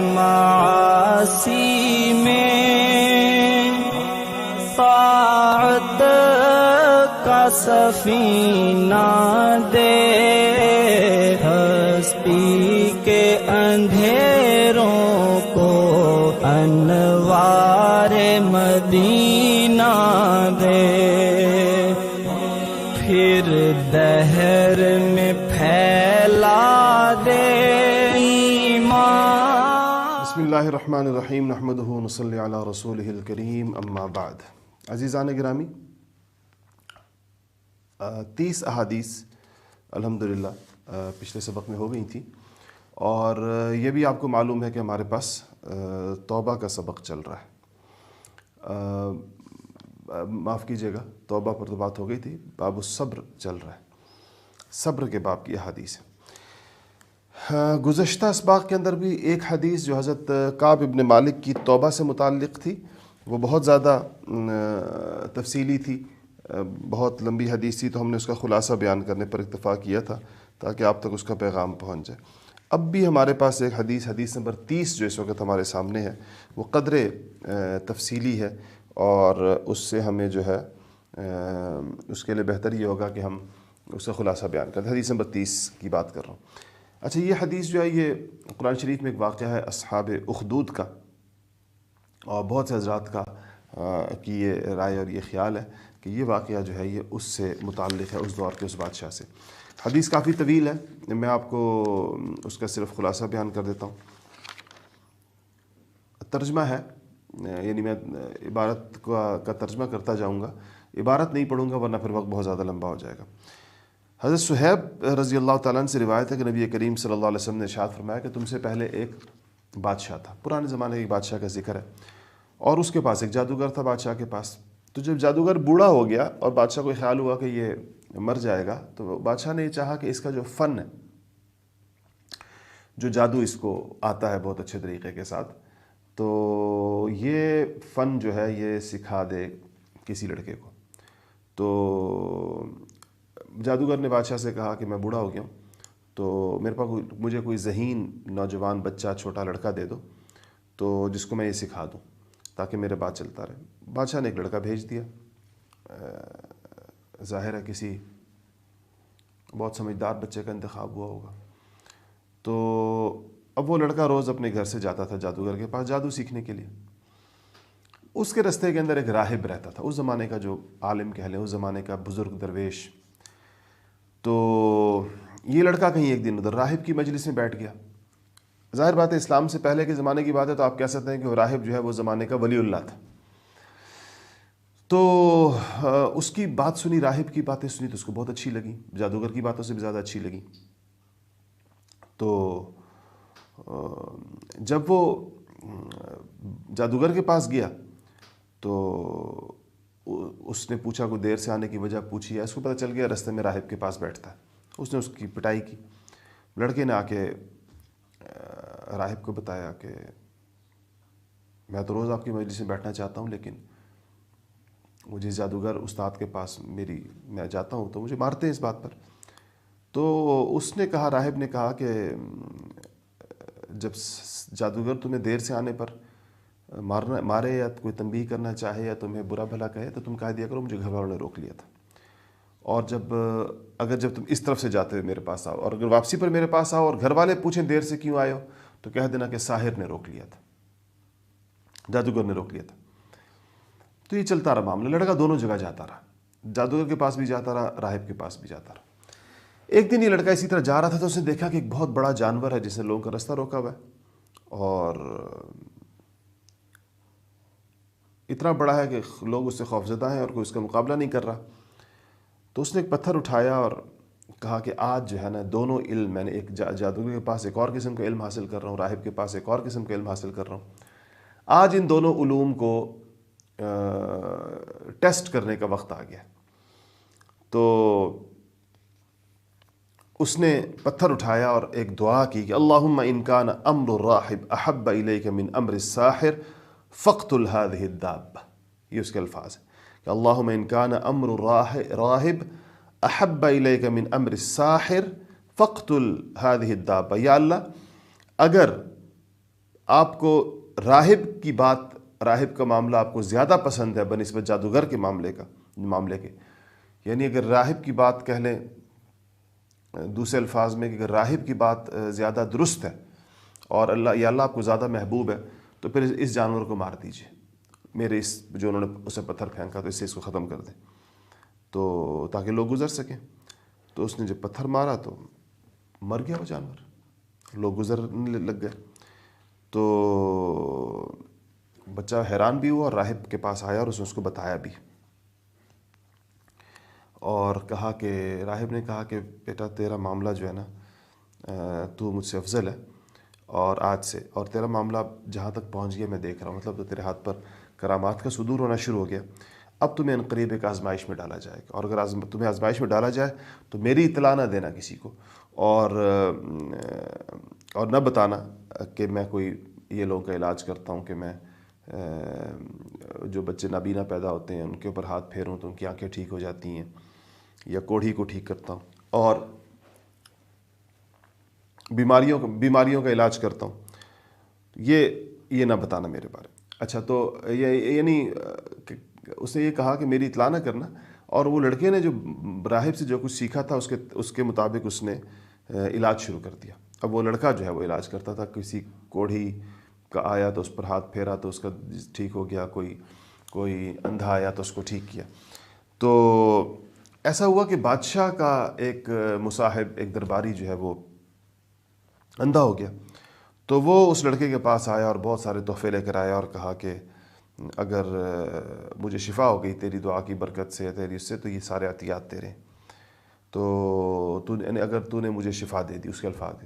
معاصی میں طاعت کا سفینہ دے، ہستی کے اندھیروں کو انوار مدینہ دے، پھر دہر میں پھیلا دے ایمان۔ بسم اللہ الرحمن الرحیم، نحمدہ ونصلی علی رسولہ الکریم، اما بعد۔ عزیزان گرامی، 30 احادیث الحمدللہ پچھلے سبق میں ہو گئی تھیں، اور یہ بھی آپ کو معلوم ہے کہ ہمارے پاس توبہ کا سبق چل رہا ہے۔ معاف کیجیے گا، توبہ پر تو بات ہو گئی تھی، باب الصبر چل رہا ہے، صبر کے باب کی احادیث ہے۔ گزشتہ اسباق کے اندر بھی ایک حدیث جو حضرت کعب ابن مالک کی توبہ سے متعلق تھی، وہ بہت زیادہ تفصیلی تھی، بہت لمبی حدیث تھی، تو ہم نے اس کا خلاصہ بیان کرنے پر اکتفا کیا تھا تاکہ آپ تک اس کا پیغام پہنچ جائے۔ اب بھی ہمارے پاس ایک حدیث نمبر 30 جو اس وقت ہمارے سامنے ہے، وہ قدر تفصیلی ہے، اور اس سے ہمیں جو ہے اس کے لیے بہتر یہ ہوگا کہ ہم اس کا خلاصہ بیان کریں۔ حدیث نمبر 30 کی بات کر رہا ہوں۔ اچھا، یہ حدیث جو ہے یہ قرآن شریف میں ایک واقعہ ہے اصحاب اخدود کا، اور بہت سے حضرات کی یہ رائے اور یہ خیال ہے کہ یہ واقعہ جو ہے یہ اس سے متعلق ہے، اس دور کے اس بادشاہ سے۔ حدیث کافی طویل ہے، میں آپ کو اس کا صرف خلاصہ بیان کر دیتا ہوں۔ ترجمہ ہے، یعنی میں عبارت کا ترجمہ کرتا جاؤں گا، عبارت نہیں پڑھوں گا ورنہ پھر وقت بہت زیادہ لمبا ہو جائے گا۔ حضرت صہیب رضی اللہ تعالیٰ عنہ سے روایت ہے کہ نبی کریم صلی اللہ علیہ وسلم نے ارشاد فرمایا کہ تم سے پہلے ایک بادشاہ تھا، پرانے زمانے کے بادشاہ کا ذکر ہے، اور اس کے پاس ایک جادوگر تھا بادشاہ کے پاس۔ تو جب جادوگر بوڑھا ہو گیا اور بادشاہ کو خیال ہوا کہ یہ مر جائے گا، تو بادشاہ نے یہ چاہا کہ اس کا جو فن ہے، جو جادو اس کو آتا ہے بہت اچھے طریقے کے ساتھ، تو یہ فن جو ہے یہ سکھا دے کسی لڑکے کو۔ تو جادوگر نے بادشاہ سے کہا کہ میں بوڑھا ہو گیا ہوں، تو مجھے کوئی ذہین نوجوان بچہ چھوٹا لڑکا دے دو، تو جس کو میں یہ سکھا دوں تاکہ میرے بات چلتا رہے۔ بادشاہ نے ایک لڑکا بھیج دیا، ظاہر ہے کسی بہت سمجھدار بچے کا انتخاب ہوا ہوگا۔ تو اب وہ لڑکا روز اپنے گھر سے جاتا تھا جادوگر کے پاس جادو سیکھنے کے لیے۔ اس کے رستے کے اندر ایک راہب رہتا تھا، اس زمانے کا جو عالم کہہ لیں، اس زمانے کا بزرگ درویش۔ تو یہ لڑکا کہیں ایک دن ادھر راہب کی مجلس میں بیٹھ گیا۔ ظاہر بات ہے اسلام سے پہلے کے زمانے کی بات ہے، تو آپ کہہ سکتے ہیں کہ وہ راہب جو ہے وہ زمانے کا ولی اللہ تھا۔ تو اس کی بات سنی، راہب کی باتیں سنی تو اس کو بہت اچھی لگی، جادوگر کی باتوں سے بھی زیادہ اچھی لگی۔ تو جب وہ جادوگر کے پاس گیا تو اس نے پوچھا، کوئی دیر سے آنے کی وجہ پوچھی ہے، اس کو پتہ چل گیا رستے میں راہب کے پاس بیٹھتا ہے۔ اس نے اس کی پٹائی کی۔ لڑکے نے آ کے راہب کو بتایا کہ میں تو روز آپ کی مجلس میں بیٹھنا چاہتا ہوں، لیکن مجھے جادوگر استاد کے پاس میں جاتا ہوں تو مجھے مارتے ہیں اس بات پر۔ تو اس نے کہا، راہب نے کہا کہ جب جادوگر تمہیں دیر سے آنے پر مارے یا کوئی تنبیہ کرنا چاہے یا تمہیں برا بھلا کہے تو تم کہہ دیا کرو مجھے گھر والوں نے روک لیا تھا، اور جب تم اس طرف سے جاتے ہوئے میرے پاس آؤ، اور اگر واپسی پر میرے پاس آؤ اور گھر والے پوچھیں دیر سے کیوں آئے ہو، تو کہہ دینا کہ ساحر نے روک لیا تھا، جادوگر نے روک لیا تھا۔ تو یہ چلتا رہا معاملہ، لڑکا دونوں جگہ جاتا رہا، جادوگر کے پاس بھی جاتا رہا، راہب کے پاس بھی جاتا رہا۔ ایک دن یہ لڑکا اسی طرح جا رہا تھا تو اس نے دیکھا کہ ایک بہت بڑا جانور ہے جس نے لوگوں کا رستہ روکا ہوا ہے، اور اتنا بڑا ہے کہ لوگ اس سے خوفزدہ ہیں اور کوئی اس کا مقابلہ نہیں کر رہا۔ تو اس نے ایک پتھر اٹھایا اور کہا کہ آج جو ہے نا دونوں علم، میں نے ایک جادوگر کے پاس ایک اور قسم کا علم حاصل کر رہا ہوں، راہب کے پاس ایک اور قسم کا علم حاصل کر رہا ہوں، آج ان دونوں علوم کو ٹیسٹ کرنے کا وقت آ گیا۔ تو اس نے پتھر اٹھایا اور ایک دعا کی کہ اللہم ان کان امر الراہب احب الیک من امر الساحر فاقتل هذه الدابہ، یہ اس کے الفاظ ہیں کہ اللہم ان کان امر الراہب احب الیک من امر الساحر فاقتل هذه الدابہ، یا اللہ اگر آپ کو راہب کی بات، راہب کا معاملہ آپ کو زیادہ پسند ہے بنسبت جادوگر کے معاملے کے، یعنی اگر راہب کی بات کہہ لیں دوسرے الفاظ میں کہ اگر راہب کی بات زیادہ درست ہے اور اللہ آپ کو زیادہ محبوب ہے تو پھر اس جانور کو مار دیجیے، میرے اس جو انہوں نے اسے پتھر پھینکا تو اس سے اس کو ختم کر دیں تو تاکہ لوگ گزر سکیں۔ تو اس نے جب پتھر مارا تو مر گیا وہ جانور، لوگ گزرنے لگ گئے۔ تو بچہ حیران بھی ہوا اور راہب کے پاس آیا اور اس نے اس کو بتایا بھی، اور کہا کہ راہب نے کہا کہ بیٹا تیرا معاملہ جو ہے نا تو مجھ سے افضل ہے، اور آج سے اور تیرا معاملہ جہاں تک پہنچ گیا میں دیکھ رہا ہوں، مطلب تو تیرے ہاتھ پر کرامات کا صدور ہونا شروع ہو گیا، اب تمہیں عنقریب ایک آزمائش میں ڈالا جائے گا، اور اگر تمہیں آزمائش میں ڈالا جائے تو میری اطلاع نہ دینا کسی کو، اور نہ بتانا کہ میں کوئی یہ لوگوں کا علاج کرتا ہوں، کہ میں جو بچے نابینا پیدا ہوتے ہیں ان کے اوپر ہاتھ پھیروں تو ان کی آنکھیں ٹھیک ہو جاتی ہیں، یا کوڑھی کو ٹھیک کرتا ہوں، اور بیماریوں کا علاج کرتا ہوں، یہ نہ بتانا میرے بارے میں۔ اچھا، تو یعنی اس نے یہ کہا کہ میری اطلاع نہ کرنا، اور وہ لڑکے نے جو راہب سے جو کچھ سیکھا تھا اس کے مطابق اس نے علاج شروع کر دیا۔ اب وہ لڑکا جو ہے وہ علاج کرتا تھا، کسی کوڑھی کا آیا تو اس پر ہاتھ پھیرا تو اس کا ٹھیک ہو گیا، کوئی اندھا آیا تو اس کو ٹھیک کیا۔ تو ایسا ہوا کہ بادشاہ کا ایک مصاحب، ایک درباری جو ہے وہ اندھا ہو گیا، تو وہ اس لڑکے کے پاس آیا اور بہت سارے تحفے لے کر آیا اور کہا کہ اگر مجھے شفا ہو گئی تیری دعا کی برکت سے، تیری اس سے، تو یہ سارے عطیات تیرے ہیں، تو اگر تو نے مجھے شفا دے دی، اس کے الفاظ دے۔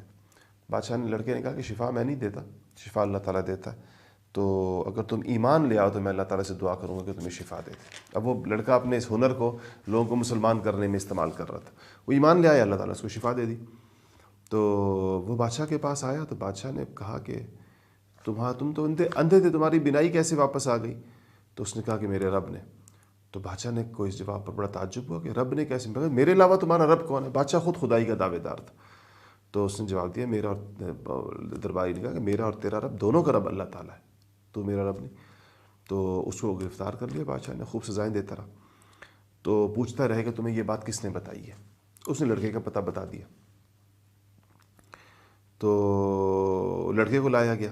بادشاہ نے، لڑکے نے کہا کہ شفا میں نہیں دیتا، شفا اللہ تعالیٰ دیتا ہے، تو اگر تم ایمان لے آؤ تو میں اللہ تعالیٰ سے دعا کروں گا کہ تمہیں شفا دے دے۔ اب وہ لڑکا اپنے اس ہنر کو لوگوں کو مسلمان کرنے میں استعمال کر رہا تھا، وہ ایمان لے آیا، اللہ تعالیٰ اس کو شفا دے دی۔ تو وہ بادشاہ کے پاس آیا تو بادشاہ نے کہا کہ تم تو اندھے تھے، تمہاری بینائی کیسے واپس آ گئی؟ تو اس نے کہا کہ میرے رب نے۔ تو بادشاہ نے کوئی اس جواب پر بڑا تعجب ہوا کہ رب نے کیسے؟ میرے علاوہ تمہارا رب کون ہے؟ بادشاہ خود خدائی کا دعوے دار تھا۔ تو اس نے جواب دیا، میرا اور درباری نے کہا کہ میرا اور تیرا رب دونوں کا رب اللہ تعالیٰ ہے، تو میرا رب نہیں۔ تو اس کو گرفتار کر لیا بادشاہ نے، خوب سزائیں دیتا رہا۔ تو پوچھتا رہے کہ تمہیں یہ بات کس نے بتائی ہے؟ اس نے لڑکے کا پتہ بتا دیا۔ تو لڑکے کو لایا گیا،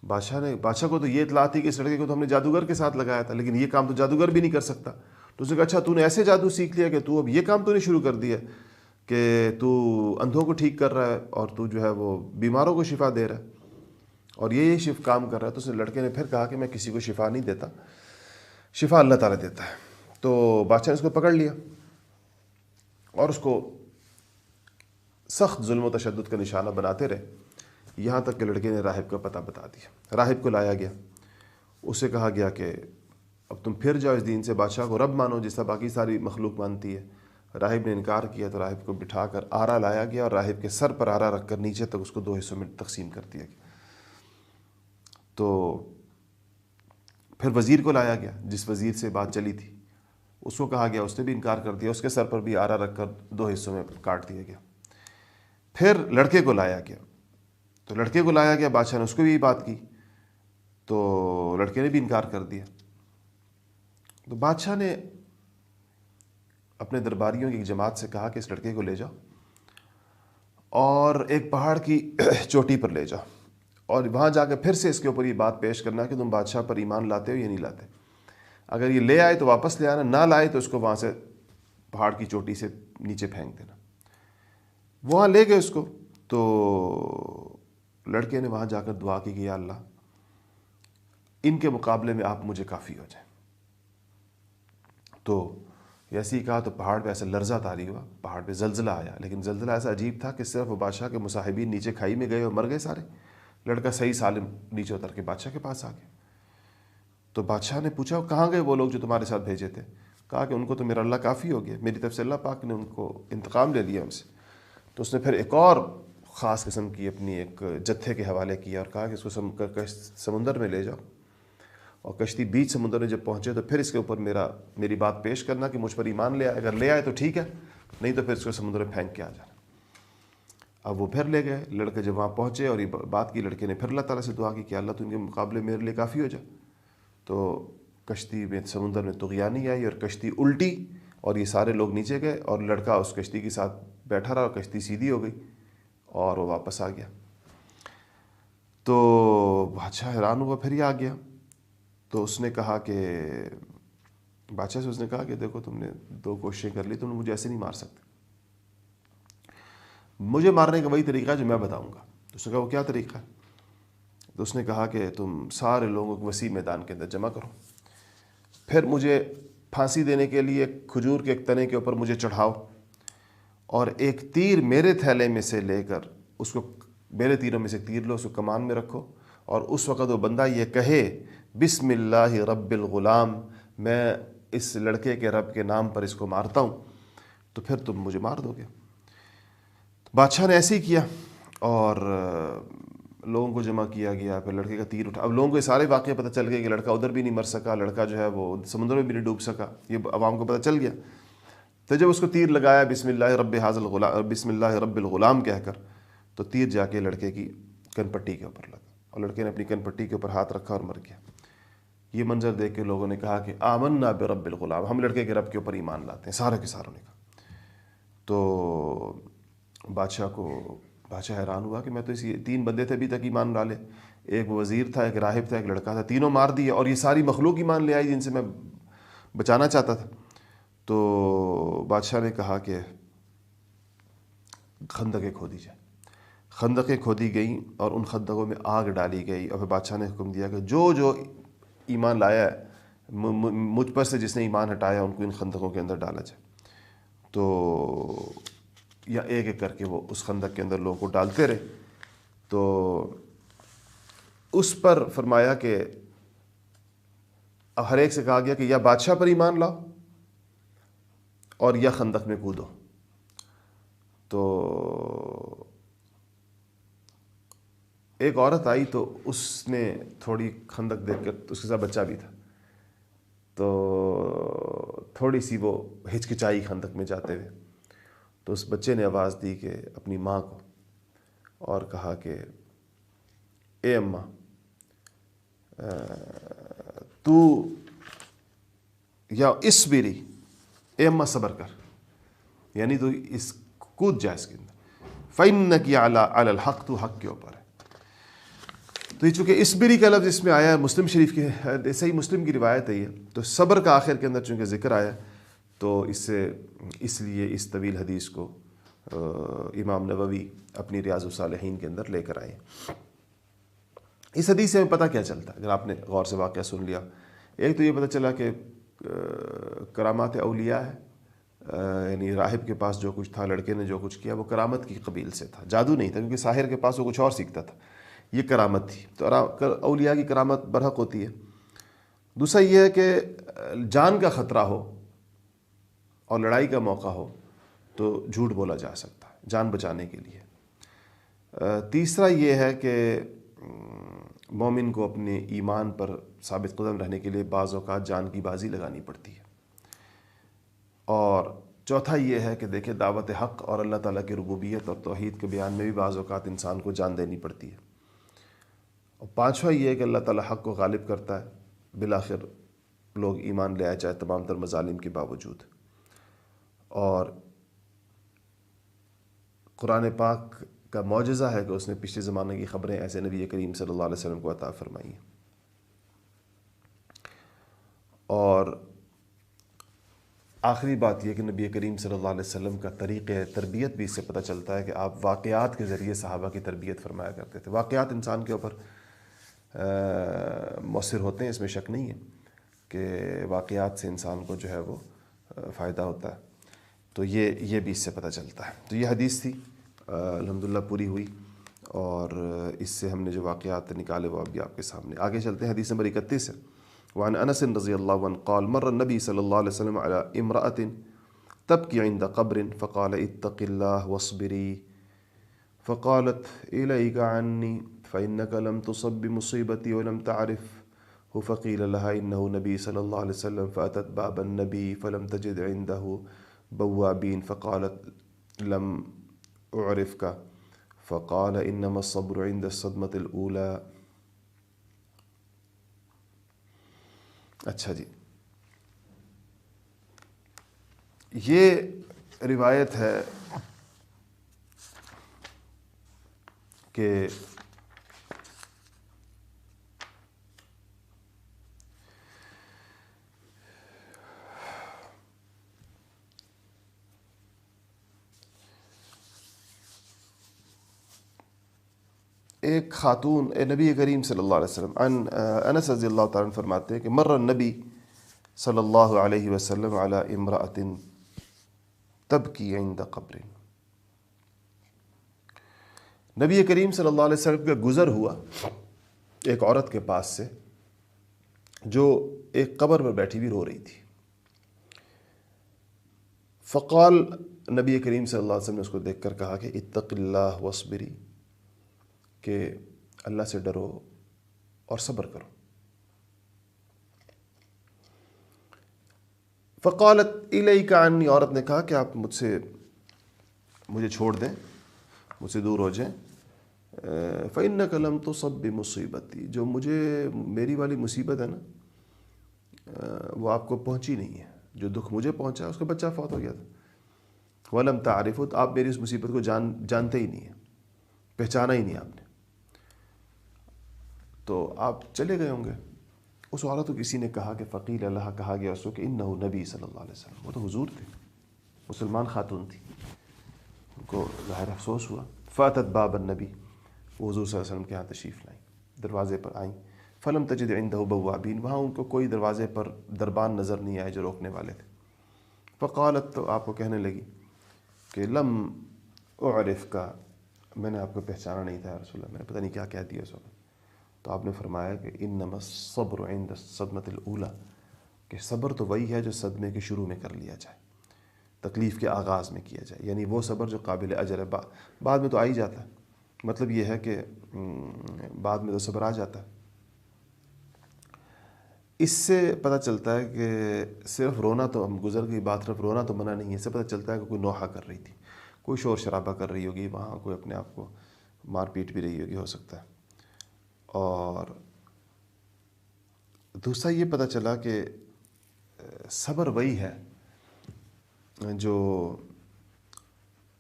بادشاہ کو تو یہ اطلاع تھی کہ اس لڑکے کو تو ہم نے جادوگر کے ساتھ لگایا تھا، لیکن یہ کام تو جادوگر بھی نہیں کر سکتا۔ تو اس نے کہا اچھا، تو نے ایسے جادو سیکھ لیا کہ تو اب یہ کام تو نہیں شروع کر دیا کہ تو اندھوں کو ٹھیک کر رہا ہے اور تو جو ہے وہ بیماروں کو شفا دے رہا ہے اور یہ کام کر رہا ہے۔ تو اس نے لڑکے نے پھر کہا کہ میں کسی کو شفا نہیں دیتا، شفا اللہ تعالیٰ دیتا ہے۔ تو بادشاہ نے اس کو پکڑ لیا اور اس کو سخت ظلم و تشدد کا نشانہ بناتے رہے، یہاں تک کہ لڑکے نے راہب کا پتہ بتا دیا۔ راہب کو لایا گیا، اسے کہا گیا کہ اب تم پھر جاؤ اس دین سے، بادشاہ کو رب مانو جس طرح باقی ساری مخلوق مانتی ہے۔ راہب نے انکار کیا تو راہب کو بٹھا کر آرا لایا گیا اور راہب کے سر پر آرا رکھ کر نیچے تک اس کو 2 حصوں میں تقسیم کر دیا گیا۔ تو پھر وزیر کو لایا گیا، جس وزیر سے بات چلی تھی، اس کو کہا گیا، اس نے بھی انکار کر دیا، اس کے سر پر بھی آرا رکھ کر 2 حصوں میں کاٹ دیا گیا۔ پھر لڑکے کو لایا گیا، تو لڑکے کو لایا گیا، بادشاہ نے اس کو بھی بات کی تو لڑکے نے بھی انکار کر دیا۔ تو بادشاہ نے اپنے درباریوں کی ایک جماعت سے کہا کہ اس لڑکے کو لے جاؤ اور ایک پہاڑ کی چوٹی پر لے جاؤ اور وہاں جا کے پھر سے اس کے اوپر یہ بات پیش کرنا کہ تم بادشاہ پر ایمان لاتے ہو یا نہیں لاتے۔ اگر یہ لے آئے تو واپس لے آنا، نہ لائے تو اس کو وہاں سے پہاڑ کی چوٹی سے نیچے پھینک دینا۔ وہاں لے گئے اس کو، تو لڑکے نے وہاں جا کر دعا کی کہ یا اللہ، ان کے مقابلے میں آپ مجھے کافی ہو جائیں۔ تو ایسے ہی کہا تو پہاڑ پہ ایسا لرزہ طاری ہوا، پہاڑ پہ زلزلہ آیا، لیکن زلزلہ ایسا عجیب تھا کہ صرف وہ بادشاہ کے مصاحبین نیچے کھائی میں گئے اور مر گئے سارے، لڑکا صحیح سالم نیچے اتر کے بادشاہ کے پاس آ گیا۔ تو بادشاہ نے پوچھا کہاں گئے وہ لوگ جو تمہارے ساتھ بھیجے تھے؟ کہا کہ ان کو تو میرا اللہ کافی ہو گیا، میری طرف سے اللہ پاک نے ان کو انتقام لے لیا ان سے۔ تو اس نے پھر ایک اور خاص قسم کی اپنی ایک جتھے کے حوالے کیا اور کہا کہ اس کو سمندر میں لے جاؤ، اور کشتی بیچ سمندر میں جب پہنچے تو پھر اس کے اوپر میری بات پیش کرنا کہ مجھ پر ایمان لے آئے، اگر لے آئے تو ٹھیک ہے، نہیں تو پھر اس کو سمندر میں پھینک کے آ جانا۔ اب وہ پھر لے گئے. لڑکے جب وہاں پہنچے اور یہ بات کی, لڑکے نے پھر اللہ تعالیٰ سے دعا کی کہ اللہ تو ان کے مقابلے میرے لیے کافی ہو جا. تو کشتی میں سمندر میں طغیانی آئی اور کشتی الٹی اور یہ سارے لوگ نیچے گئے اور لڑکا اس کشتی کے ساتھ بیٹھا رہا اور کشتی سیدھی ہو گئی اور وہ واپس آ گیا. تو بادشاہ حیران ہوا, پھر یہ آ گیا. تو اس نے کہا کہ بادشاہ سے اس نے کہا کہ دیکھو تم نے 2 کوششیں کر لی, تم نے مجھے ایسے نہیں مار سکتے, مجھے مارنے کا وہی طریقہ ہے جو میں بتاؤں گا. تو اس نے کہا وہ کیا طریقہ ہے؟ تو اس نے کہا کہ تم سارے لوگوں کو وسیع میدان کے اندر جمع کرو, پھر مجھے پھانسی دینے کے لیے کھجور کے ایک تنے کے اوپر مجھے چڑھاؤ اور ایک تیر میرے تھیلے میں سے لے کر اس کو, میرے تیروں میں سے تیر لو, اس کو کمان میں رکھو اور اس وقت وہ بندہ یہ کہے بسم اللہ رب الغلام, میں اس لڑکے کے رب کے نام پر اس کو مارتا ہوں, تو پھر تم مجھے مار دو گے. بادشاہ نے ایسے ہی کیا اور لوگوں کو جمع کیا گیا. پھر لڑکے کا تیر اٹھا. اب لوگوں کو یہ سارے واقعے پتہ چل گئے کہ لڑکا ادھر بھی نہیں مر سکا, لڑکا جو ہے وہ سمندر میں بھی نہیں ڈوب سکا, یہ عوام کو پتہ چل گیا. تو جب اس کو تیر لگایا بسم اللہ رب حاضل غلام, بسم اللہ رب الغلام کہہ کر, تو تیر جا کے لڑکے کی کن پٹی کے اوپر لگا اور لڑکے نے اپنی کن پٹی کے اوپر ہاتھ رکھا اور مر گیا. یہ منظر دیکھ کے لوگوں نے کہا کہ آمنا برب الغلام, ہم لڑکے کے رب کے اوپر ایمان لاتے ہیں, سارے کے ساروں نے کہا. تو بادشاہ حیران ہوا کہ میں تو 3 بندے تھے ابھی تک ایمان ڈالے, ایک وزیر تھا, ایک راہب تھا, ایک لڑکا تھا, تینوں مار دیے اور یہ ساری مخلوق ایمان لے آئی جن سے میں بچانا چاہتا تھا. تو بادشاہ نے کہا کہ خندقیں کھودی جائیں. خندقیں کھودی گئیں اور ان خندقوں میں آگ ڈالی گئی اور پھر بادشاہ نے حکم دیا کہ جو ایمان لایا ہے مجھ پر سے, جس نے ایمان ہٹایا ان کو ان خندقوں کے اندر ڈالا جائے. تو یا ایک ایک کر کے وہ اس خندق کے اندر لوگوں کو ڈالتے رہے. تو اس پر فرمایا کہ اب ہر ایک سے کہا گیا کہ یا بادشاہ پر ایمان لاؤ اور یا خندق میں کودو. تو ایک عورت آئی تو اس نے تھوڑی خندق دیکھ کر, اس کے ساتھ بچہ بھی تھا, تو تھوڑی سی وہ ہچکچائی خندق میں جاتے ہوئے. تو اس بچے نے آواز دی کہ اپنی ماں کو, اور کہا کہ اے اماں تو یا اصبری, اے اماں صبر کر, یعنی تو اس کود جا اس کے اندر, فإنکی علی الحق, تو حق کے اوپر ہے. تو یہ چونکہ اصبری کا لفظ اس میں آیا ہے, مسلم شریف کی صحیح مسلم کی روایت ہے یہ, تو صبر کا آخر کے اندر چونکہ ذکر آیا تو اس لیے اس طویل حدیث کو امام نووی اپنی ریاض الصالحین کے اندر لے کر آئے. اس حدیث سے ہمیں پتہ کیا چلتا ہے اگر آپ نے غور سے واقعہ سن لیا؟ ایک تو یہ پتہ چلا کہ کرامات اولیاء ہے, یعنی راہب کے پاس جو کچھ تھا, لڑکے نے جو کچھ کیا وہ کرامت کی قبیل سے تھا, جادو نہیں تھا, کیونکہ ساحر کے پاس وہ کچھ اور سیکھتا تھا, یہ کرامت تھی. تو اولیاء کی کرامت برحق ہوتی ہے. دوسرا یہ ہے کہ جان کا خطرہ ہو اور لڑائی کا موقع ہو تو جھوٹ بولا جا سکتا ہے جان بچانے کے لیے. تیسرا یہ ہے کہ مومن کو اپنے ایمان پر ثابت قدم رہنے کے لیے بعض اوقات جان کی بازی لگانی پڑتی ہے. اور چوتھا یہ ہے کہ دیکھیں دعوت حق اور اللہ تعالیٰ کی ربوبیت اور توحید کے بیان میں بھی بعض اوقات انسان کو جان دینی پڑتی ہے. اور پانچواں یہ ہے کہ اللہ تعالیٰ حق کو غالب کرتا ہے, بالآخر لوگ ایمان لے آئے چاہے تمام تر مظالم کے باوجود. اور قرآن پاک کا معجزہ ہے کہ اس نے پچھلے زمانے کی خبریں ایسے نبی کریم صلی اللہ علیہ وسلم کو عطا فرمائی ہیں. اور آخری بات یہ کہ نبی کریم صلی اللہ علیہ وسلم کا طریقہ تربیت بھی اس سے پتہ چلتا ہے کہ آپ واقعات کے ذریعے صحابہ کی تربیت فرمایا کرتے تھے. واقعات انسان کے اوپر مؤثر ہوتے ہیں, اس میں شک نہیں ہے کہ واقعات سے انسان کو جو ہے وہ فائدہ ہوتا ہے. تو یہ بھی اس سے پتہ چلتا ہے. تو یہ حدیث تھی, الحمدللہ پوری ہوئی, اور اس سے ہم نے جو واقعات نکالے وہ ابھی آپ کے سامنے. آگے چلتے ہیں, حدیث نمبر 31 ہے. وعن انس رضی اللہ عنہ قال مر النبی صلی اللہ علیہ وسلم على امرأة تبكي عند قبر فقال اتق الله واصبري فقالت إليك عني فإنك لم تصب بمصيبتي ولم تعرف فقيل لها إنه نبي صلى الله عليه وسلم فأتت باب النبي فلم تجد عنده بوابين فقالت لم أعرفك فقال انما الصبر عند الصدمة الاولى. اچھا جی، یہ روایت ہے کہ ایک خاتون، نبی کریم صلی اللہ علیہ وسلم، انس رضی اللہ تعالیٰ عنہ فرماتے ہیں کہ مر النبی صلی اللہ علیہ وسلم علی امرأۃ تبکی عند قبر. نبی کریم صلی اللہ علیہ وسلم کا گزر ہوا ایک عورت کے پاس سے جو ایک قبر پر بیٹھی ہوئی رو رہی تھی. فقال، نبی کریم صلی اللہ علیہ وسلم نے اس کو دیکھ کر کہا کہ اتق اللہ واصبری، کہ اللہ سے ڈرو اور صبر کرو. فقالت الیک عنی، عورت نے کہا کہ آپ مجھے چھوڑ دیں، مجھ سے دور ہو جائیں. فإنک لم تصب بمصیبتی، جو میری والی مصیبت ہے نا وہ آپ کو پہنچی نہیں ہے. جو دکھ مجھے پہنچا اس کا بچہ فوت ہو گیا تھا. ولم تعرفوا، آپ میری اس مصیبت کو جانتے ہی نہیں ہیں، پہچانا ہی نہیں آپ نے، تو آپ چلے گئے ہوں گے. اس عورت کو کسی نے کہا کہ فقیل اللہ، کہا گیا اس کو کہ انہ نبی صلی اللہ علیہ وسلم، وہ تو حضور تھے، مسلمان خاتون تھی. ان کو ظاہر افسوس ہوا. فاتت باب النبی، وہ حضور صلی اللہ علیہ وسلم کے ہاں تشریف لائیں، دروازے پر آئیں. فلم تجد عنده بوابین، وہاں ان کو کوئی دروازے پر دربان نظر نہیں آئے جو روکنے والے تھے. فقالت، تو آپ کو کہنے لگی کہ لم اعرف کا، میں نے آپ کو پہچانا نہیں تھا یا رسول اللہ، میں نے پتہ نہیں کیا کہہ دیا اس وقت. تو آپ نے فرمایا کہ انما الصبر عند الصدمة الاولى، کہ صبر تو وہی ہے جو صدمے کے شروع میں کر لیا جائے، تکلیف کے آغاز میں کیا جائے، یعنی وہ صبر جو قابل اجر ہے. بعد میں تو آ ہی جاتا ہے، مطلب یہ ہے کہ بعد میں تو صبر آ جاتا ہے. اس سے پتہ چلتا ہے کہ صرف رونا، تو ہم گزر گئی بات، صرف رونا تو منع نہیں ہے. اس سے پتہ چلتا ہے کہ کوئی نوحہ کر رہی تھی، کوئی شور شرابہ کر رہی ہوگی وہاں، کوئی اپنے آپ کو مار پیٹ بھی رہی ہوگی، ہو سکتا ہے. اور دوسرا یہ پتہ چلا کہ صبر وہی ہے جو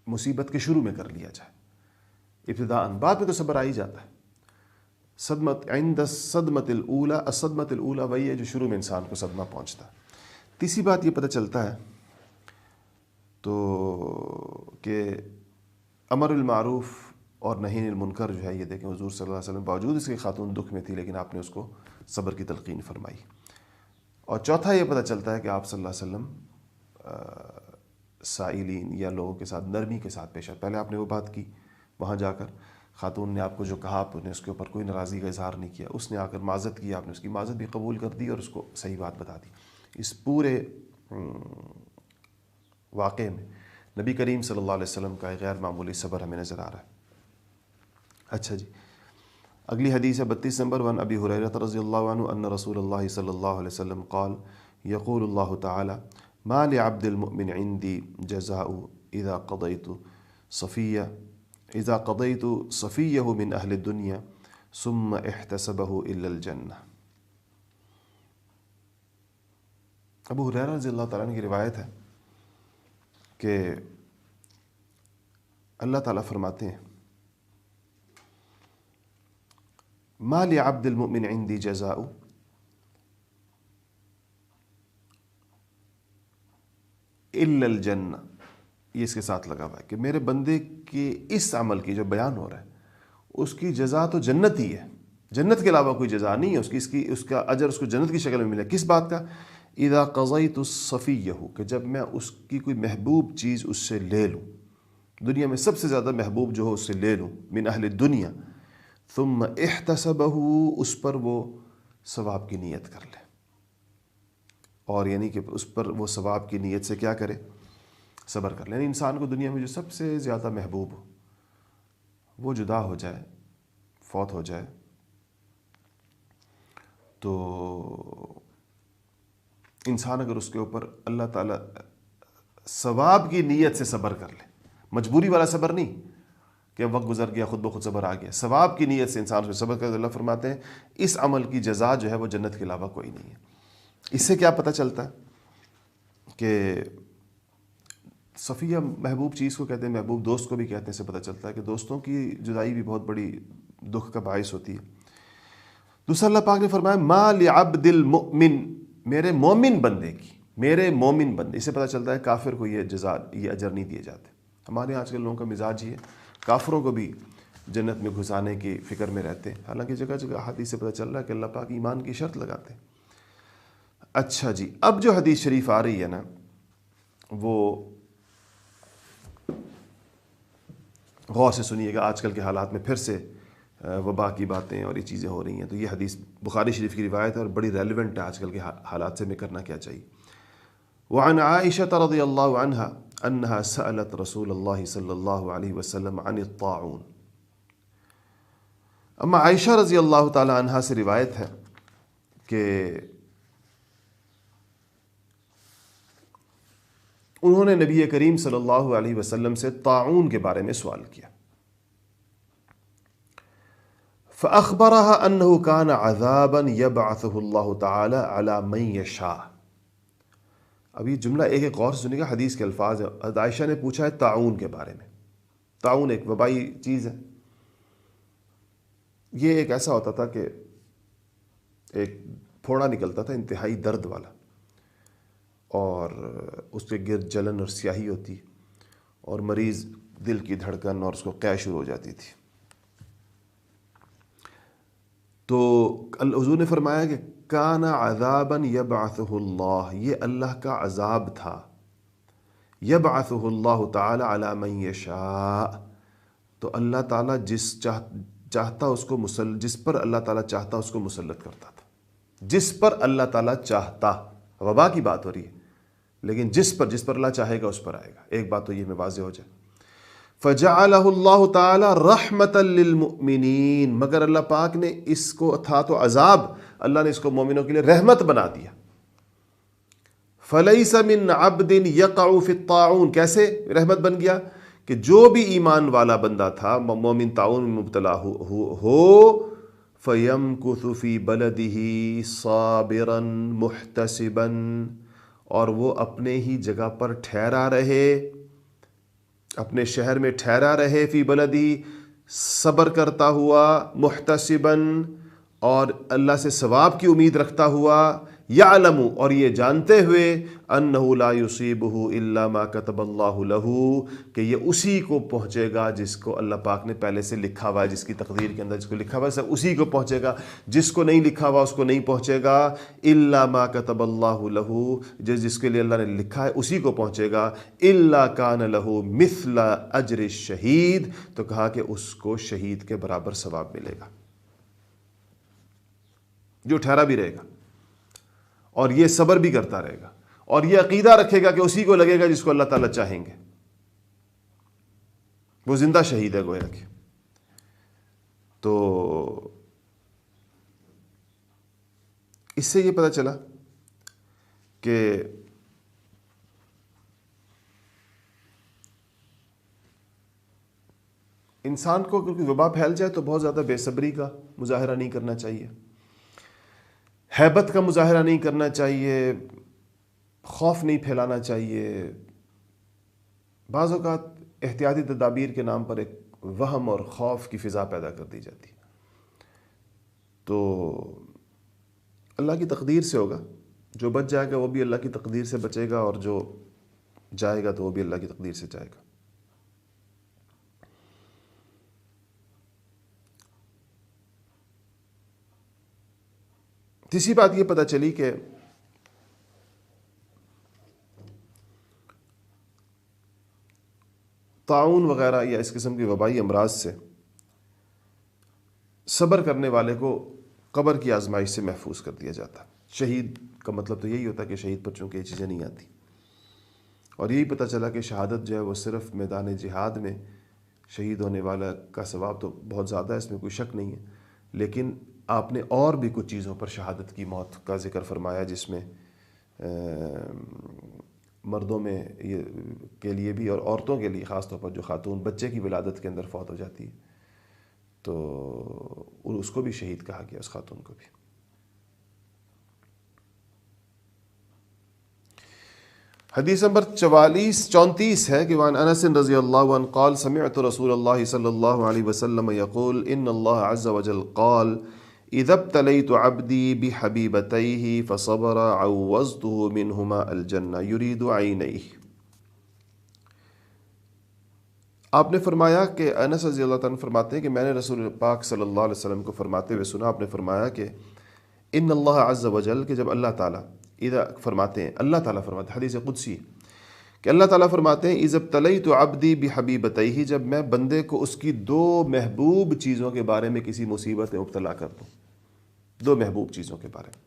مصیبت کے شروع میں کر لیا جائے ابتداء، بعد میں تو صبر آ ہی جاتا ہے. صدمت عند الصدمۃ الاولی، الصدمۃ الاولی وہی ہے جو شروع میں انسان کو صدمہ پہنچتا ہے. تیسری بات یہ پتہ چلتا ہے تو کہ امر المعروف اور نہی عن المنکر جو ہے، یہ دیکھیں حضور صلی اللہ علیہ وسلم باوجود اس کے خاتون دکھ میں تھی لیکن آپ نے اس کو صبر کی تلقین فرمائی. اور چوتھا یہ پتہ چلتا ہے کہ آپ صلی اللہ علیہ وسلم سائلین یا لوگوں کے ساتھ نرمی کے ساتھ پیش آئے. پہلے آپ نے وہ بات کی، وہاں جا کر خاتون نے آپ کو جو کہا آپ نے اس کے اوپر کوئی ناراضی کا اظہار نہیں کیا. اس نے آ کر معذرت کی، آپ نے اس کی معذرت بھی قبول کر دی اور اس کو صحیح بات بتا دی. اس پورے واقعے میں نبی کریم صلی اللہ علیہ وسلم کا ایک غیر معمولی صبر ہمیں نظر آ رہا ہے. اچھا جی، اگلی حدیث ہے 32 نمبر. وان ابی ہریرہ رضی اللہ عنہ ان رسول اللہ صلی اللہ علیہ وسلم قال یقول اللہ تعالی ما لعبد المؤمن عندي جزاء اذا قضيت صفيه من اهل الدنيا ثم احتسبه الا الجنہ. ابو ہریرہ رضی اللہ تعالیٰ عنہ کی روایت ہے کہ اللہ تعالیٰ فرماتے ہیں ما لعبد المؤمن عندي جزاء، الا الجنہ، یہ اس کے ساتھ لگا ہوا ہے کہ میرے بندے کے اس عمل کی جو بیان ہو رہا ہے اس کی جزا تو جنت ہی ہے، جنت کے علاوہ کوئی جزا نہیں ہے. اس کا اجر اس کو جنت کی شکل میں ملے. کس بات کا؟ اذا قضیت صفیہ، کہ جب میں اس کی کوئی محبوب چیز اس سے لے لوں، دنیا میں سب سے زیادہ محبوب جو ہو اس سے لے لوں، من اہل الدنیا، ثم احتسبہ، اس پر وہ ثواب کی نیت کر لے. اور یعنی کہ اس پر وہ ثواب کی نیت سے کیا کرے؟ صبر کر لے. یعنی انسان کو دنیا میں جو سب سے زیادہ محبوب ہو وہ جدا ہو جائے، فوت ہو جائے، تو انسان اگر اس کے اوپر اللہ تعالیٰ ثواب کی نیت سے صبر کر لے، مجبوری والا صبر نہیں کہ وقت گزر گیا، خود بخود صبر آ گیا. ثواب کی نیت سے انسان اس صبر کرے. اللہ فرماتے ہیں اس عمل کی جزا جو ہے وہ جنت کے علاوہ کوئی نہیں ہے. اس سے کیا پتہ چلتا ہے کہ صفیہ محبوب چیز کو کہتے ہیں، محبوب دوست کو بھی کہتے ہیں. اس سے پتہ چلتا ہے کہ دوستوں کی جدائی بھی بہت بڑی دکھ کا باعث ہوتی ہے. دوسرا اللہ پاک نے فرمایا ما لعبد المؤمن، میرے مومن بندے کی، میرے مومن بندے. اس سے پتہ چلتا ہے کافر کو یہ جزا، یہ اجر نہیں دیے جاتے. ہمارے آج کل لوگوں کا مزاج یہ ہے کافروں کو بھی جنت میں گھسانے کی فکر میں رہتے ہیں، حالانکہ جگہ جگہ حدیث سے پتہ چل رہا ہے کہ اللہ پاک ایمان کی شرط لگاتے ہیں. اچھا جی، اب جو حدیث شریف آ رہی ہے نا وہ غور سے سنیے گا. آج کل کے حالات میں پھر سے وبا کی باتیں اور یہ چیزیں ہو رہی ہیں، تو یہ حدیث بخاری شریف کی روایت ہے اور بڑی ریلیونٹ ہے آج کل کے حالات سے. میں کرنا کیا چاہیے. وعن عائشة رضی اللہ عنہا انہا سألت رسول اللہ صلی اللہ علیہ وسلم عن الطاعون. اما عائشہ رضی اللہ تعالی عنہا سے روایت ہے کہ انہوں نے نبی کریم صلی اللہ علیہ وسلم سے طاعون کے بارے میں سوال کیا. فأخبرها أنه كان عذابا يبعثه الله تعالى على من يشاء. اب یہ جملہ ایک ایک غور سے سنیے گا، حدیث کے الفاظ ہیں. عائشہ نے پوچھا ہے طاعون کے بارے میں. طاعون ایک وبائی چیز ہے. یہ ایک ایسا ہوتا تھا کہ ایک پھوڑا نکلتا تھا انتہائی درد والا، اور اس کے گرد جلن اور سیاہی ہوتی اور مریض دل کی دھڑکن اور اس کو قے شروع ہو جاتی تھی. تو حضور نے فرمایا کہ کان عذابا یبعثہ اللہ، یہ اللہ کا عذاب تھا. یبعثہ اللہ تعالی علی من یشاء، تو اللہ تعالیٰ چاہتا اس کو جس پر اللہ تعالیٰ چاہتا اس کو مسلط کرتا تھا. جس پر اللہ تعالیٰ چاہتا، وبا کی بات ہو رہی ہے، لیکن جس پر اللہ چاہے گا اس پر آئے گا. ایک بات تو یہ میں واضح ہو جائے. فجعلہ اللہ تعالی رحمتا للمؤمنین، مگر اللہ پاک نے اس کو تھا تو عذاب، اللہ نے اس کو مومنوں کے لیے رحمت بنا دیا. فلیس من عبد یقع فی الطاعون، کیسے رحمت بن گیا کہ جو بھی ایمان والا بندہ تھا مومن طاعون میں مبتلا ہو فیمکث فی بلدہ صابرا محتسبا، اور وہ اپنے ہی جگہ پر ٹھہرا رہے، اپنے شہر میں ٹھہرا رہے، فی بلدی صبر کرتا ہوا، محتسبا اور اللہ سے ثواب کی امید رکھتا ہوا، یعلم اور یہ جانتے ہوئے، انہ لا یصیبہ الا ما کتب اللہ لہ کہ یہ اسی کو پہنچے گا جس کو اللہ پاک نے پہلے سے لکھا ہوا ہے، جس کی تقدیر کے اندر جس کو لکھا ہوا ہے اسی کو پہنچے گا، جس کو نہیں لکھا ہوا اس کو نہیں پہنچے گا. الا ما کتب اللہ لہ، جس کے لیے اللہ نے لکھا ہے اسی کو پہنچے گا. الا کان لہ مثل اجر الشہید، تو کہا کہ اس کو شہید کے برابر ثواب ملے گا جو ٹھہرا بھی رہے گا اور یہ صبر بھی کرتا رہے گا اور یہ عقیدہ رکھے گا کہ اسی کو لگے گا جس کو اللہ تعالیٰ چاہیں گے. وہ زندہ شہید ہے گویا کہ. تو اس سے یہ پتہ چلا کہ انسان کو کیونکہ وبا پھیل جائے تو بہت زیادہ بے صبری کا مظاہرہ نہیں کرنا چاہیے، ہیبت کا مظاہرہ نہیں کرنا چاہیے، خوف نہیں پھیلانا چاہیے. بعض اوقات احتیاطی تدابیر کے نام پر ایک وہم اور خوف کی فضا پیدا کر دی جاتی ہے. تو اللہ کی تقدیر سے ہوگا، جو بچ جائے گا وہ بھی اللہ کی تقدیر سے بچے گا، اور جو جائے گا تو وہ بھی اللہ کی تقدیر سے جائے گا. تیسری بات یہ پتہ چلی کہ طاعون وغیرہ یا اس قسم کی وبائی امراض سے صبر کرنے والے کو قبر کی آزمائش سے محفوظ کر دیا جاتا. شہید کا مطلب تو یہی ہوتا ہے کہ شہید پر چونکہ یہ چیزیں نہیں آتی. اور یہی پتہ چلا کہ شہادت جو ہے وہ صرف میدان جہاد میں شہید ہونے والا کا ثواب تو بہت زیادہ ہے، اس میں کوئی شک نہیں ہے، لیکن آپ نے اور بھی کچھ چیزوں پر شہادت کی موت کا ذکر فرمایا، جس میں مردوں میں یہ کے لیے بھی اور عورتوں کے لیے خاص طور پر جو خاتون بچے کی ولادت کے اندر فوت ہو جاتی ہے تو اس کو بھی شہید کہا گیا، اس خاتون کو بھی۔ حدیث نمبر 34 ہے کہ وعن انس رضی اللہ عنہ قال سمعت رسول اللہ صلی اللہ علیہ وسلم یقول ان اللہ عز وجل قال اذا ابتلیت عبدی بحبیبتیہ فصبر عوضته منہما الجنہ یرید عینیہ۔ آپ نے فرمایا کہ انس رضی اللہ عنہ فرماتے ہیں کہ میں نے رسول پاک صلی اللہ علیہ وسلم کو فرماتے ہوئے سنا، آپ نے فرمایا کہ ان اللہ عز وجل، کہ جب اللہ تعالیٰ اذا فرماتے ہیں، اللہ تعالیٰ فرماتے ہیں، حدیث قدسی کہ اللہ تعالیٰ فرماتے ہیں اذا ابتلیت عبدی بحبیبتیہ، جب میں بندے کو اس کی دو محبوب چیزوں کے بارے میں کسی مصیبت میں مبتلا کر دوں، دو محبوب چیزوں کے بارے میں،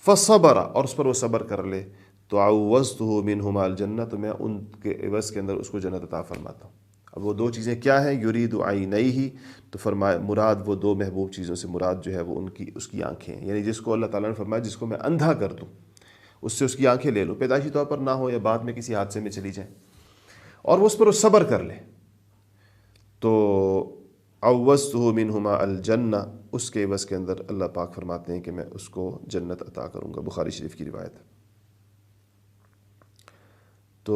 فصبر، اور اس پر وہ صبر کر لے، تو عوضته منہما الجنہ، تو میں ان کے عوض کے اندر اس کو جنت عطا فرماتا ہوں۔ اب وہ دو چیزیں کیا ہیں؟ یرید عینیہ، تو فرمایا مراد وہ دو محبوب چیزوں سے مراد جو ہے وہ اس کی آنکھیں ہیں، یعنی جس کو اللہ تعالیٰ نے فرمایا جس کو میں اندھا کر دوں اس سے اس کی آنکھیں لے لوں، پیدائشی طور پر نہ ہو یا بعد میں کسی حادثے میں چلی جائیں، اور وہ اس پر وہ صبر کر لے، تو عوضته منہما الجنہ، اس کے عوض کے اندر اللہ پاک فرماتے ہیں کہ میں اس کو جنت عطا کروں گا۔ بخاری شریف کی روایت ہے۔ تو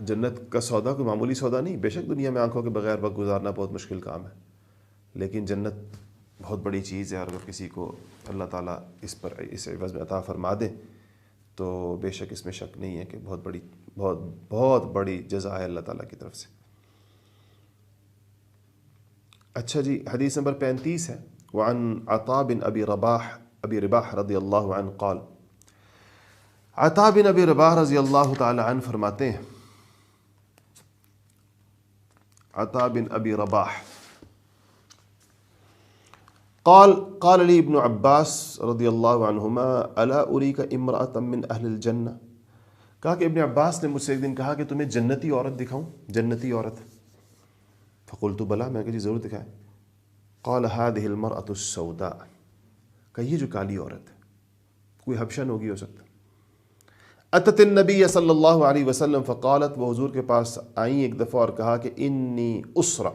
جنت کا سودا کوئی معمولی سودا نہیں، بے شک دنیا میں آنکھوں کے بغیر وقت گزارنا بہت مشکل کام ہے، لیکن جنت بہت بڑی چیز ہے، اور اگر کسی کو اللہ تعالیٰ اس پر اس عوض میں عطا فرما دے تو بے شک اس میں شک نہیں ہے کہ بہت بڑی جزا ہے اللہ تعالیٰ کی طرف سے۔ اچھا جی، حدیث نمبر 35 ہے وعن عطاء بن ابی رباح رضی اللہ عنہ قال، عطاء بن ابی رباح رضی اللہ تعالی عنہ فرماتے ہیں، عطاء بن ابی رباح قال لی ابن عباس رضی اللہ عنہما الا اریک امرأة من اہل الجنہ، کہا کہ ابن عباس نے مجھ سے ایک دن کہا کہ تمہیں جنتی عورت دکھاؤں، جنتی عورت؟ فقلت بلا، میں نے کہا جی ضرور دکھائیں۔ قال هذه المرأة السوداء، کہ یہ جو کالی عورت ہے، کوئی حبشن ہوگی ہو سکتا، اتت النبی صلی اللہ علیہ وسلم فقالت، وہ حضور کے پاس آئیں ایک دفعہ اور کہا کہ انی اسرع،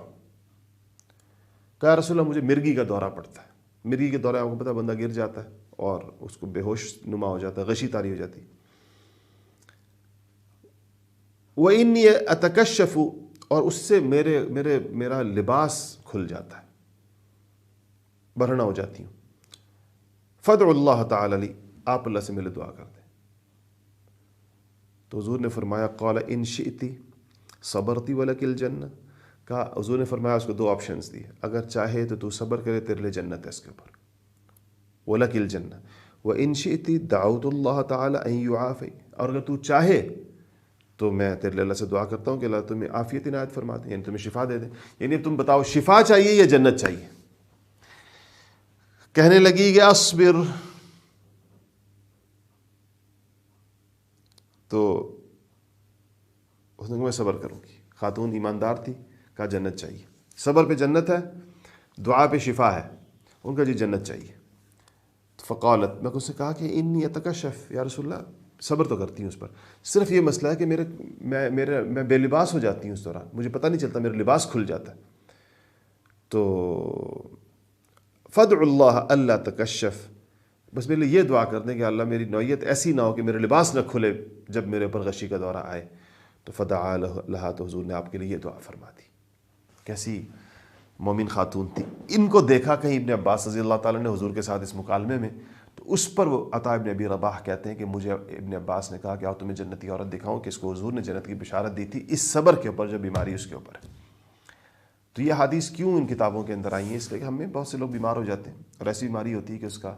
کہا رسول اللہ مجھے مرگی کا دورہ پڑتا ہے۔ مرگی کے دورہ آپ کو پتہ ہے بندہ گر جاتا ہے اور اس کو بے ہوش نما ہو جاتا ہے، غشی طاری ہو جاتی ہے۔ وإنی اتکشف، اور اس سے میرا لباس کھل جاتا ہے، برہنہ ہو جاتی ہوں۔ فادع اللہ تعالی لی، آپ اللہ سے میرے دعا کر دیں۔ تو حضور نے فرمایا قال ان شئتی صبرتی ولک الجنہ، کہا حضور نے فرمایا اس کو دو آپشنز دیے، اگر چاہے تو صبر کرے، تیرے لیے جنت ہے اس کے اوپر، ولک الجنہ، وان شئتی دعوت اللہ تعالی ان یعافی، اور اگر تو چاہے تو میں تیرے لیے اللہ سے دعا کرتا ہوں کہ اللہ تمہیں عافیت عنایت فرما دے، یعنی تمہیں شفا دے دے، یعنی تم بتاؤ شفا چاہیے یا جنت چاہیے؟ کہنے لگی کہ اصبر، تو اس نے کہا میں صبر کروں گی۔ خاتون ایماندار تھی، کہا جنت چاہیے، صبر پہ جنت ہے، دعا پہ شفا ہے، ان کا جی جنت چاہیے۔ فقالت، میں اس سے کہا کہ انی اتکشف، یا رسول اللہ صبر تو کرتی ہوں اس پر، صرف یہ مسئلہ ہے کہ میں بے لباس ہو جاتی ہوں اس دوران، مجھے پتہ نہیں چلتا، میرا لباس کھل جاتا ہے۔ تو فادع اللہ اللہ تکشف، بس میرے لیے یہ دعا کر دیں کہ اللہ میری نوعیت ایسی نہ ہو کہ میرے لباس نہ کھلے جب میرے اوپر غشی کا دورہ آئے۔ تو فدعا لہا، تو حضور نے آپ کے لیے یہ دعا فرما دی۔ کیسی مومن خاتون تھی! ان کو دیکھا کہیں ابن عباس رضی اللہ تعالیٰ نے حضور کے ساتھ اس مکالمے میں، تو اس پر وہ عطاء ابن ابی رباح کہتے ہیں کہ مجھے ابن عباس نے کہا کہ آؤ تمہیں جنتی عورت دکھاؤں، کہ اس کو حضور نے جنت کی بشارت دی تھی اس صبر کے اوپر جو بیماری اس کے اوپر ہے۔ تو یہ حدیث کیوں ان کتابوں کے اندر آئی ہیں؟ اس لیے کہ ہم میں بہت سے لوگ بیمار ہو جاتے ہیں اور ایسی بیماری ہوتی ہے کہ اس کا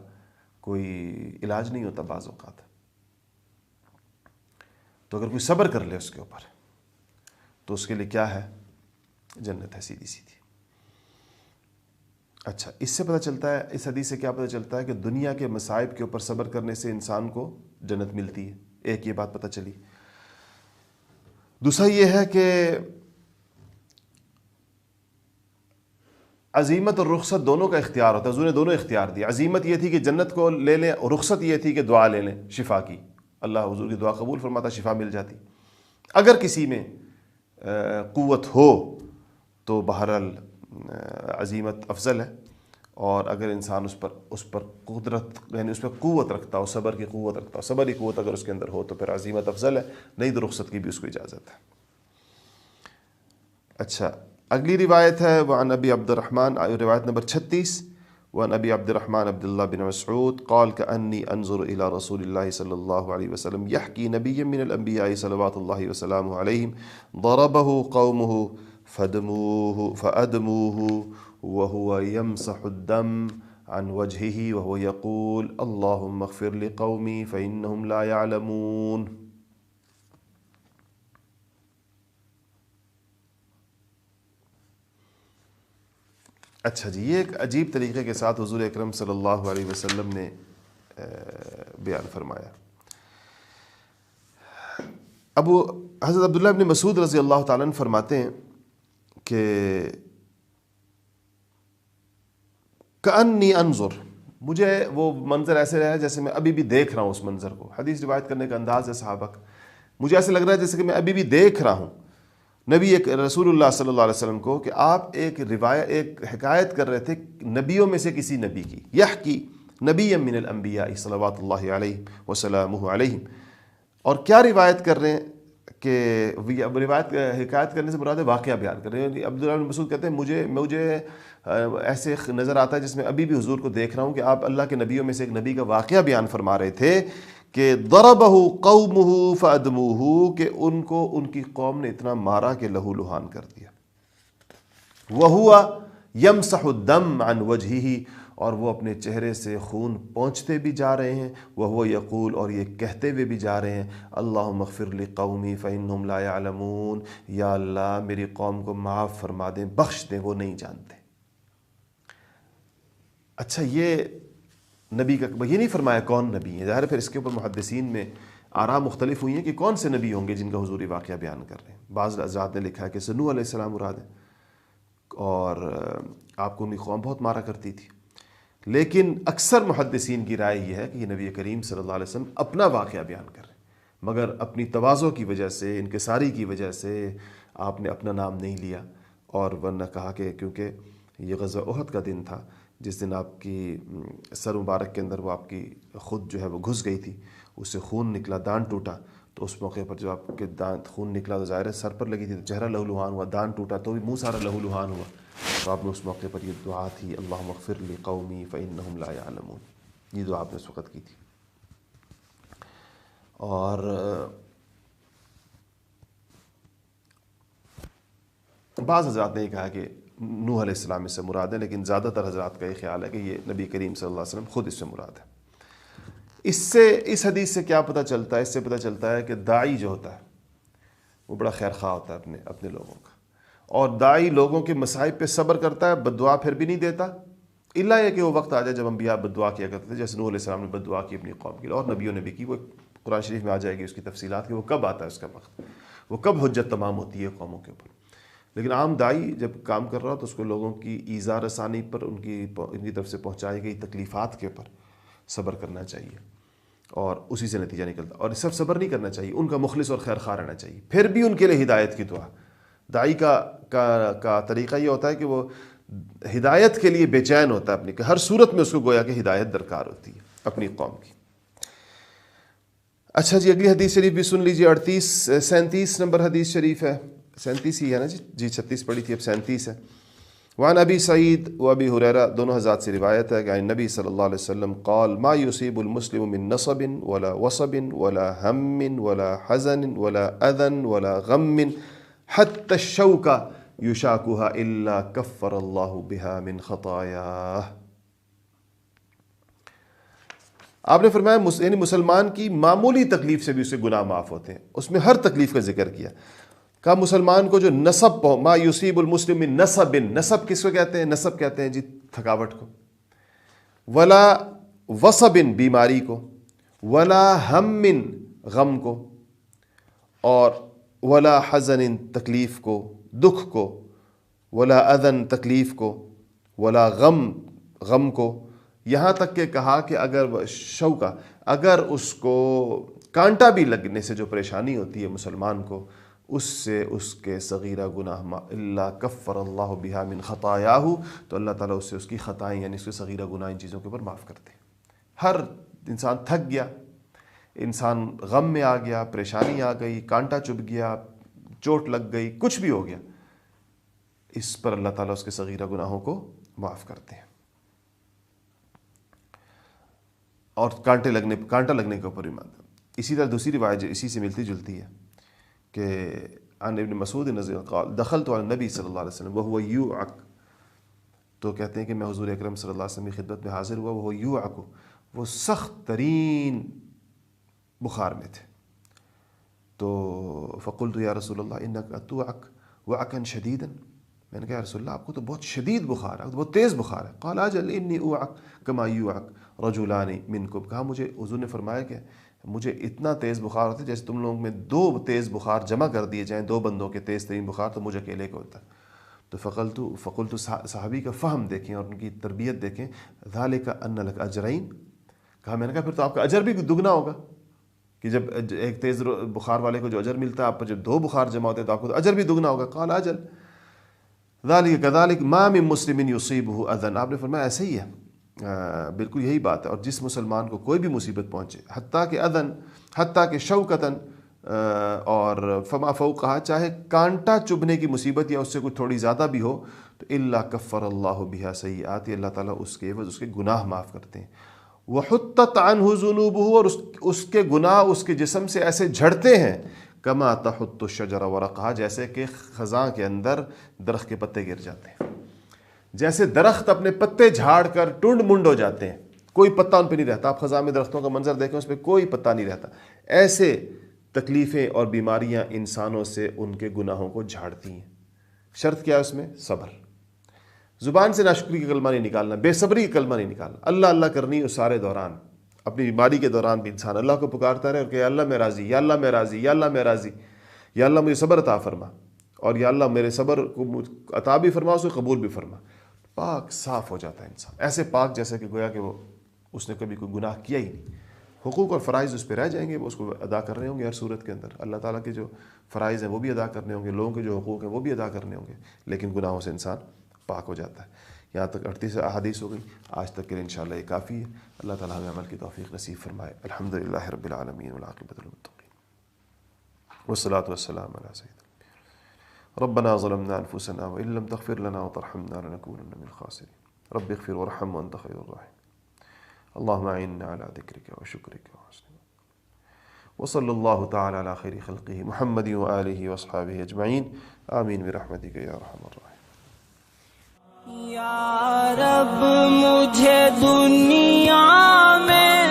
کوئی علاج نہیں ہوتا بعض اوقات، تو اگر کوئی صبر کر لے اس کے اوپر تو اس کے لیے کیا ہے؟ جنت ہے سیدھی سیدھی۔ اچھا، اس سے پتہ چلتا ہے، اس حدیث سے کیا پتہ چلتا ہے کہ دنیا کے مصائب کے اوپر صبر کرنے سے انسان کو جنت ملتی ہے۔ ایک یہ بات پتہ چلی۔ دوسرا یہ ہے کہ عزیمت اور رخصت دونوں کا اختیار ہوتا ہے، حضور نے دونوں اختیار دیا۔ عزیمت یہ تھی کہ جنت کو لے لیں، اور رخصت یہ تھی کہ دعا لے لیں شفا کی، اللہ حضور کی دعا قبول فرماتا، شفا مل جاتی۔ اگر کسی میں قوت ہو تو بہرحال عزیمت افضل ہے، اور اگر انسان اس پر قدرت یعنی اس پہ قوت رکھتا ہو، صبر کی قوت رکھتا ہو، صبر کی قوت اگر اس کے اندر ہو تو پھر عزیمت افضل ہے، نہیں تو رخصت کی بھی اس کو اجازت ہے۔ اچھا، اگلی روایت ہے وعن ابی عبد الرحمن، روایت نمبر 36، وعن ابی عبد الرحمن عبد اللہ بن مسعود قال کأنی انظر الى رسول اللہ صلی اللہ علیہ وسلم یحکی نبیا من الانبیاء صلوات اللہ وسلامہ علیہم ضربہ قومہ فأدموه وهو يمسح الدم عن وجهه وهو يقول اللهم اغفر لقومي فإنهم لا يعلمون۔ اچھا جی، یہ ایک عجیب طریقے کے ساتھ حضور اکرم صلی اللہ علیہ وسلم نے بیان فرمایا۔ حضرت عبداللہ بن مسعود رضی اللہ تعالیٰ عنہ فرماتے ہیں کہ کأنی انظر، مجھے وہ منظر ایسے رہا جیسے میں ابھی بھی دیکھ رہا ہوں اس منظر کو۔ حدیث روایت کرنے کا انداز ہے صحابہ کا، مجھے ایسے لگ رہا ہے جیسے کہ میں ابھی بھی دیکھ رہا ہوں نبی رسول اللہ صلی اللہ علیہ وسلم کو کہ آپ ایک حکایت کر رہے تھے نبیوں میں سے کسی نبی کی، یحکی نبی من الانبیاء صلوات اللہ علیہ وسلامہ علیہم، اور کیا روایت کر رہے ہیں کہ حکایت کرنے سے مراد ہے واقعہ بیان کر رہے ہیں۔ عبداللہ بن مسعود کہتے ہیں مجھے ایسے نظر آتا ہے جس میں ابھی بھی حضور کو دیکھ رہا ہوں کہ آپ اللہ کے نبیوں میں سے ایک نبی کا واقعہ بیان فرما رہے تھے کہ ضربہ قومہ فادموہ، کہ ان کو ان کی قوم نے اتنا مارا کہ لہو لہان کر دیا۔ وہوا یمسح الدم عن وجہہ، اور وہ اپنے چہرے سے خون پونچھتے بھی جا رہے ہیں، وہو یقول، اور یہ کہتے ہوئے بھی جا رہے ہیں اللہم اغفر لقومی فانہم لا یعلمون، یا اللہ میری قوم کو معاف فرما دیں، بخش دیں، وہ نہیں جانتے۔ اچھا، یہ نبی کا یہ نہیں فرمایا کون نبی ہے، ظاہر پھر اس کے اوپر محدثین میں آراء مختلف ہوئی ہیں کہ کون سے نبی ہوں گے جن کا حضوری واقعہ بیان کر رہے ہیں۔ بعض حضرات نے لکھا ہے کہ نوح علیہ السلام مراد ہے، اور آپ کو ان کی قوم بہت مارا کرتی تھی، لیکن اکثر محدثین کی رائے یہ ہے کہ یہ نبی کریم صلی اللہ علیہ وسلم اپنا واقعہ بیان کر رہے ہیں، مگر اپنی تواضع کی وجہ سے، انکساری کی وجہ سے آپ نے اپنا نام نہیں لیا، اور ورنہ کہا کہ کیونکہ یہ غزوہ احد کا دن تھا جس دن آپ کی سر مبارک کے اندر وہ آپ کی خود جو ہے وہ گھس گئی تھی، اس سے خون نکلا، دان ٹوٹا، تو اس موقع پر جو آپ کے خون نکلا تو ظاہر ہے سر پر لگی تھی تو چہرہ لہو لہان ہوا، دان ٹوٹا تو بھی منہ سارا لہو لہان ہوا، تو آپ نے اس موقع پر یہ دعا تھی اللہم اغفر لقومی فانہم لا یعلمون، یہ دعا آپ نے اس وقت کی تھی۔ اور بعض حضرات نے یہ کہا کہ نوح علیہ السلام اس سے مراد ہے، لیکن زیادہ تر حضرات کا یہ خیال ہے کہ یہ نبی کریم صلی اللہ علیہ وسلم خود اس سے مراد ہے۔ اس حدیث سے کیا پتہ چلتا ہے؟ اس سے پتہ چلتا ہے کہ داعی جو ہوتا ہے وہ بڑا خیر خواہ ہوتا ہے اپنے لوگوں کا، اور داعی لوگوں کے مصائب پہ صبر کرتا ہے، بد دعا پھر بھی نہیں دیتا، الا یہ کہ وہ وقت آ جائے جب انبیاء بد دعا کیا کرتے تھے، جیسے نوح علیہ السلام نے بد دعا کی اپنی قوم کے لیے، اور نبیوں نے بھی کی، وہ قرآن شریف میں آ جائے گی اس کی تفصیلات کہ وہ کب آتا ہے اس کا وقت، وہ کب حجت تمام ہوتی ہے قوموں کے اوپر۔ لیکن عام داعی جب کام کر رہا ہو تو اس کو لوگوں کی ایذا رسانی پر، ان کی طرف سے پہنچائی گئی تکلیفات کے اوپر صبر کرنا چاہیے، اور اسی سے نتیجہ نکلتا، اور صرف صبر نہیں کرنا چاہیے، ان کا مخلص اور خیر خواہ رہنا چاہیے، پھر بھی ان کے لیے ہدایت کی دعا۔ داعی کا طریقہ یہ ہوتا ہے کہ وہ ہدایت کے لیے بے چین ہوتا ہے، اپنی ہر صورت میں اس کو گویا کہ ہدایت درکار ہوتی ہے اپنی قوم کی۔ اچھا جی، اگلی حدیث شریف بھی سن لیجیے، 37 نمبر حدیث شریف ہے، 37 ہی ہے نا جی 36 پڑھی تھی، اب 37 ہے۔ وعن ابی سعید و ابی ہریرہ، دونوں حضرات سے روایت ہے کہ عن نبی صلی اللہ علیہ وسلم قال ما يصيب المسلم من نصب ولا وصب ولا هم ولا حزن ولا اذى ولا غم حتى الشوكة يشاكها الا كفر الله بها من خطاياه۔ آپ نے فرمایا یعنی مسلمان کی معمولی تکلیف سے بھی اسے گناہ معاف ہوتے ہیں، اس میں ہر تکلیف کا ذکر کیا، کہا مسلمان کو جو نصب ما یصیب المسلم من نصب، نصب کس کو کہتے ہیں؟ نصب کہتے ہیں جی تھکاوٹ کو، ولا وصب بیماری کو، ولا ہم غم کو، اور ولا حزن تکلیف کو، دکھ کو، ولا اذن تکلیف کو، ولا غم کو، یہاں تک کہ کہا کہ اگر شوکا، اگر اس کو کانٹا بھی لگنے سے جو پریشانی ہوتی ہے مسلمان کو، اس سے اس کے صغیرہ گناہ الا کفر اللہ بہا من خطایاہ، تو اللہ تعالیٰ اس سے اس کی خطائیں یعنی اس کے صغیرہ گناہ ان چیزوں کے اوپر معاف کرتے ہیں۔ ہر انسان تھک گیا، انسان غم میں آ گیا، پریشانی آ گئی، کانٹا چبھ گیا، چوٹ لگ گئی، کچھ بھی ہو گیا، اس پر اللہ تعالیٰ اس کے صغیرہ گناہوں کو معاف کرتے ہیں۔ اور کانٹا لگنے کے اوپر ایمان۔ اسی طرح دوسری روایت جو اسی سے ملتی جلتی ہے کہ عن ابن مسعود رضی اللہ قال دخلت علی النبی صلی اللہ علیہ وسلم وهو یوعک، تو کہتے ہیں کہ میں حضور اکرم صلی اللہ علیہ وسلم کی خدمت میں حاضر ہوا، وہ یوعک، وہ سخت ترین بخار میں تھے، تو فقلت یا رسول اللہ انک توعک وعکا شدیدا، میں نے کہا یا رسول اللہ آپ کو تو بہت شدید بخار ہے، بہت تیز بخار ہے۔ قال اجل انی اوعک کما یوعک رجلان منکم، کہا مجھے، حضور نے فرمایا کہ مجھے اتنا تیز بخار ہوتا ہے جیسے تم لوگوں میں 2 تیز بخار جمع کر دیے جائیں، 2 بندوں کے تیز ترین بخار، تو مجھے اکیلے کو ہوتا ہے۔ تو فقلت صحابی کا فہم دیکھیں اور ان کی تربیت دیکھیں، ذالک ان لک اجرین، کہا میں نے کہا پھر تو آپ کا اجر بھی دگنا ہوگا، کہ جب ایک تیز بخار والے کو جو اجر ملتا ہے، آپ پر جب 2 بخار جمع ہوتے ہیں تو آپ کو تو اجر بھی دگنا ہوگا۔ قال اجل ذالک کذالک ما من مسلم یصیبہ اذى، آپ نے فرمایا ایسے ہی ہے، بالکل یہی بات ہے، اور جس مسلمان کو کوئی بھی مصیبت پہنچے، حتیٰ کہ اذن، حتیٰ کہ شوکتن، اور فما فوقہا، چاہے کانٹا چبھنے کی مصیبت یا اس سے کوئی تھوڑی زیادہ بھی ہو، تو الا کفر اللہ بہا سیئات، اللہ تعالیٰ اس کے عوض اس کے گناہ معاف کرتے ہیں۔ وحطت عنہ ذنوبہ، اور اس کے گناہ اس کے جسم سے ایسے جھڑتے ہیں، کما تحط الشجر ورقہا، جیسے کہ خزاں کے اندر درخت کے پتے گر جاتے ہیں، جیسے درخت اپنے پتے جھاڑ کر ٹنڈ منڈ ہو جاتے ہیں، کوئی پتا ان پہ نہیں رہتا، آپ خزاں میں درختوں کا منظر دیکھیں اس پہ کوئی پتا نہیں رہتا، ایسے تکلیفیں اور بیماریاں انسانوں سے ان کے گناہوں کو جھاڑتی ہیں۔ شرط کیا ہے اس میں؟ صبر، زبان سے ناشکری کا کلمہ نہیں نکالنا، بے صبری کا کلمہ نہیں نکالنا، اللہ اللہ کرنی اس سارے دوران، اپنی بیماری کے دوران بھی انسان اللہ کو پکارتا رہے اور کہ یا اللہ میں راضی، یا اللہ میں راضی، یا اللہ میں راضی، یا اللہ مجھے صبر عطا فرما، اور یا اللہ میرے صبر کو عطا بھی فرما، اسے قبول بھی فرما۔ پاک صاف ہو جاتا ہے انسان، ایسے پاک جیسے کہ گویا کہ وہ اس نے کبھی کوئی گناہ کیا ہی نہیں۔ حقوق اور فرائض اس پہ رہ جائیں گے، وہ اس کو ادا کر رہے ہوں گے ہر صورت کے اندر، اللہ تعالیٰ کے جو فرائض ہیں وہ بھی ادا کرنے ہوں گے، لوگوں کے جو حقوق ہیں وہ بھی ادا کرنے ہوں گے، لیکن گناہوں سے انسان پاک ہو جاتا ہے۔ یہاں تک 38 احادیث ہو گئی، آج تک کے لیے انشاءاللہ یہ کافی ہے۔ اللہ تعالیٰ ہمیں عمل کی توفیق نصیب فرمائے۔ الحمدللہ رب العالمین والعاقبۃ للمتقین والصلاۃ والسلام علی سیدنا ربنا ظلمنا انفسنا وان لم تغفر لنا وترحمنا لنكونن من الخاسرين رب اغفر وارحم وانت خير الراحمين اللهم اعنا على ذكرك وشكرك وحسن عبادتك وصلى الله تعالى على خير خلقه محمد وآله واصحابه اجمعين آمين برحمتك يا ارحم الراحمين۔ یا رب مجھے دنیا میں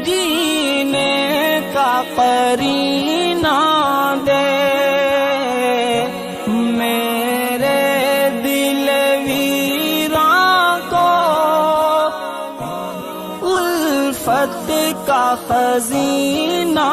جینے کا قرینہ دے، الفت کا خزینہ